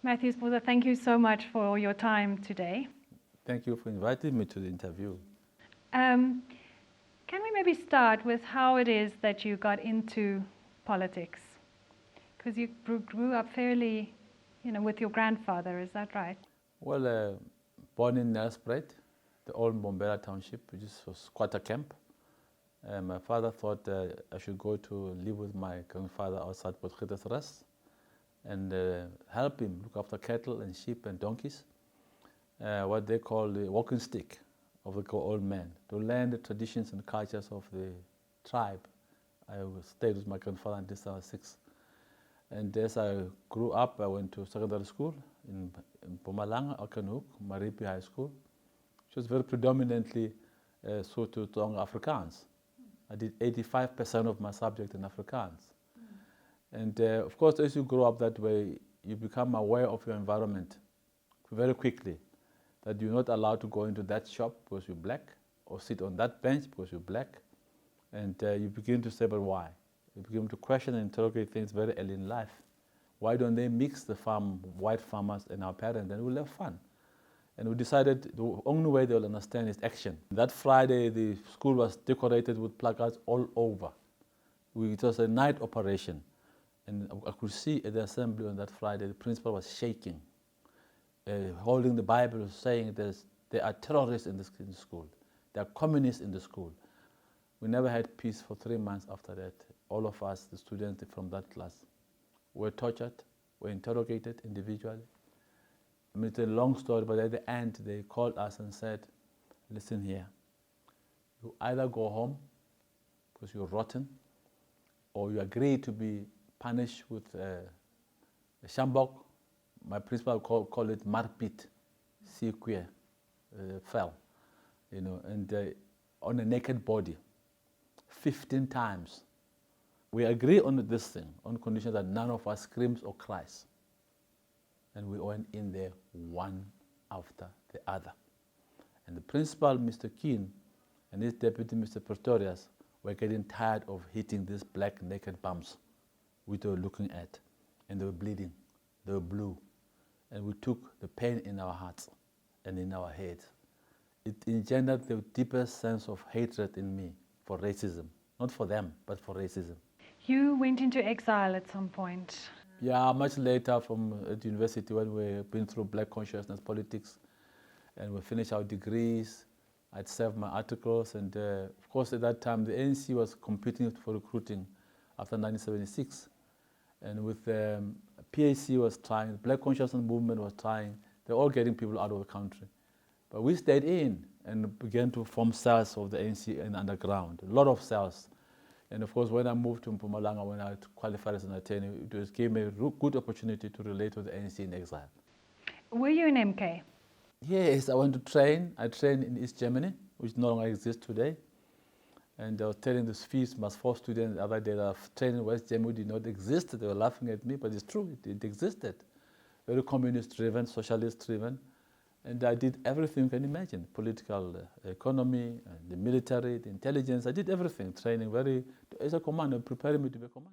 Mathews Phosa, thank you so much for your time today. Thank you for inviting me to the interview. Can we maybe start with how it is that you got into politics? Because you grew up fairly, with your grandfather, is that right? Well, born in Nelspruit, the old Bombela township, which is a squatter camp. My father thought I should go to live with my grandfather outside Potgietersrus and help him look after cattle and sheep and donkeys, what they call the walking stick of the old man, to learn the traditions and cultures of the tribe. I stayed with my grandfather until I was 6. And as I grew up, I went to secondary school in Mpumalanga, Aukenhoek, Maripi High School, which was very predominantly Sotho Tsonga Afrikaans. I did 85% of my subject in Afrikaans. And of course, as you grow up that way, you become aware of your environment very quickly, that you're not allowed to go into that shop because you're black, or sit on that bench because you're black. And you begin to say, but why? You begin to question and interrogate things very early in life. Why don't they mix the white farmers and our parents, and we'll have fun? And we decided the only way they'll understand is action. That Friday, the school was decorated with placards all over. It was a night operation. And I could see at the assembly on that Friday, the principal was shaking, holding the Bible, saying there are terrorists in the school. There are communists in the school. We never had peace for 3 months after that. All of us, the students from that class, were tortured, were interrogated individually. I mean, it's a long story, but at the end, they called us and said, listen here, you either go home because you're rotten, or you agree to be punished with a shambok. My principal called it marpit, sequer, fell, and on a naked body, 15 times. We agree on this thing, on condition that none of us screams or cries. And we went in there one after the other. And the principal, Mr. Keane, and his deputy, Mr. Pretorius, were getting tired of hitting these black naked bums we were looking at. And they were bleeding, they were blue. And we took the pain in our hearts and in our heads. It engendered the deepest sense of hatred in me for racism. Not for them, but for racism. You went into exile at some point. Yeah, much later at university when we've been through black consciousness politics and we finished our degrees. I'd served my articles, and of course at that time the ANC was competing for recruiting after 1976. And with PAC was trying, the black consciousness movement was trying, they're all getting people out of the country. But we stayed in and began to form cells of the ANC in underground, a lot of cells. And of course, when I moved to Mpumalanga, when I qualified as an attorney, it gave me a good opportunity to relate with the ANC in exile. Were you an MK? Yes, I went to train. I trained in East Germany, which no longer exists today. And I was telling these fees, my 4 students the other day that I've trained in West Germany did not exist. They were laughing at me, but it's true, it existed. Very communist-driven, socialist-driven. And I did everything you can imagine, political economy, the military, the intelligence. I did everything, training as a commander, preparing me to be a commander.